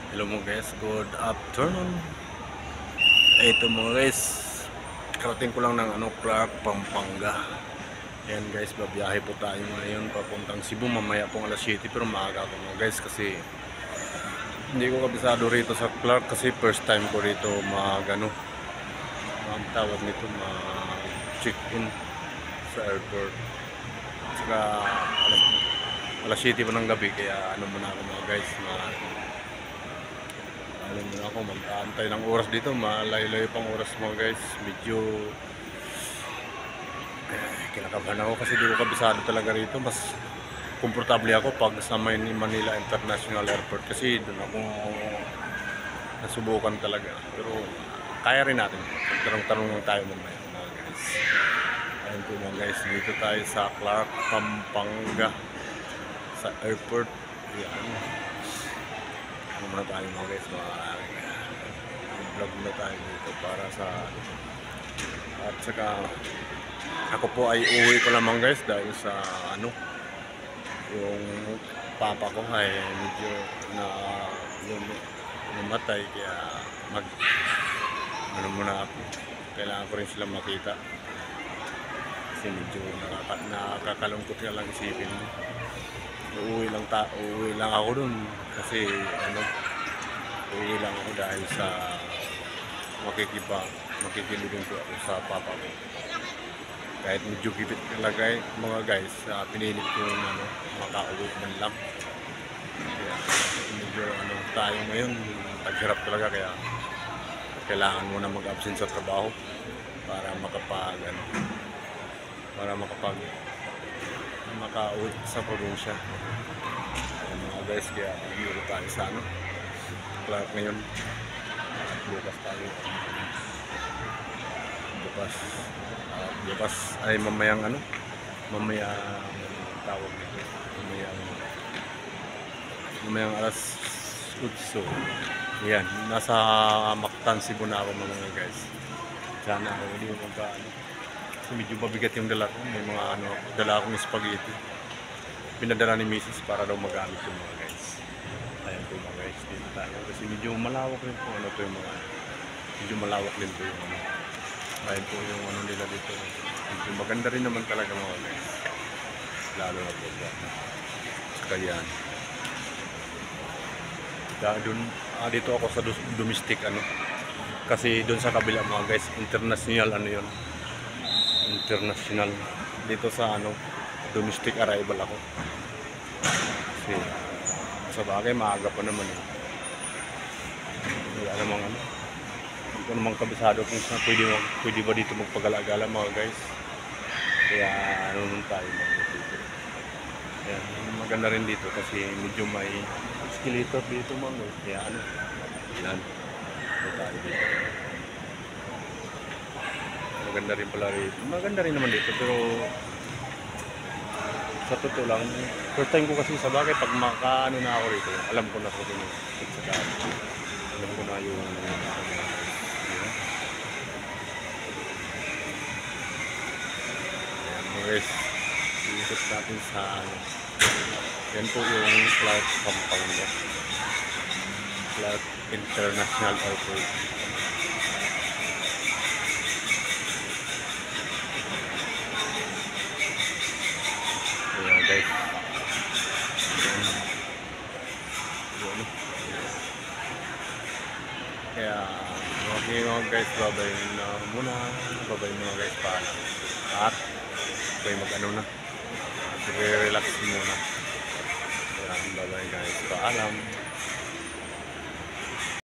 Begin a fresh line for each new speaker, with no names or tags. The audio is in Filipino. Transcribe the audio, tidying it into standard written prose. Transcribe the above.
Hello mga guys, good afternoon. Ito mga guys, karating ko lang ng Clark, Pampanga. Ayan guys, babiyahe po tayo ngayon papuntang Cebu. Mamaya pong alas 7 pero maaga ako mga guys kasi hindi ko kabisado rito sa Clark kasi first time ko rito ang tawag nito, check-in sa airport. Saka alas 7 pa ng gabi kaya muna ako mga guys, alam mo na ako, mag-aantay ng oras dito, malayo-layo pang oras mga guys. Medyo kinakabahan ako kasi di ko kabisado talaga rito. Mas komportable ako pag sa Manila International Airport kasi doon ako nasubukan talaga. Pero kaya rin natin. Tanong-tanong lang tayo mamaya mga guys. Ayun po mga guys, dito tayo sa Clark, Pampanga sa airport. Yan. Ano muna tayo mga guys, vlog na tayo dito para sa at saka ako po ay uwi ko lamang guys dahil sa yung papa ko ay medyo na namatay kaya muna ako, kailangan ko rin sila makita kasi medyo nakakalungkot ka lang isipin mo. Uuwi lang ako dun kasi uuwi lang ako dahil sa makikilibing ko ako sa papa ko. Kahit medyo gipit talaga mga guys, pinilit ko makauwi man lang. Kaya medyo tayo ngayon, taghirap talaga kaya kailangan mo na mag-absent sa trabaho para makauwi sa probinsya. Mga guys, kaya dito tayo sa Clark ngayon. Bukas tayo. Bukas ay mamayang tawag nito. Mamayang alas 8. Yan, nasa Mactan, Cebu na ako mga guys. Sana ako hindi mo kasi medyo mabigat yung dala ko. May mga dala akong spaghetti. Pinadala ni Mrs. para daw magamit yung mga guys. Ayan po mga guys, dito tayo. Kasi medyo malawak rin po medyo malawak din po yung ayan po yung nila dito. Medyo maganda rin naman talaga mga guys. Lalo na po saka yan. Dito ako sa domestic kasi doon sa kabila mga guys, international yun. International. Dito sa domestic arrival ako. Kasi sa bagay maaga pa naman wala namang hindi ko namang kabisado kung pwede ba dito magpagala-gala mga guys. Kaya tayo dito. Ayan, maganda rin dito kasi medyo may escalator dito mga guys. Kaya yan tayo dito. Maganda rin pala rito. Maganda rin naman dito pero sa totoo lang, first time ko kasi sa bagay pag na ako rito, alam ko na kung alam ko na yung guys, ikot natin sa yan po yung Clark, Pampanga, Clark International Airport. Kaya guys, kaya okay mga guys, babay muna guys, paalam at mag na relax muna. Kaya babay guys, paalam.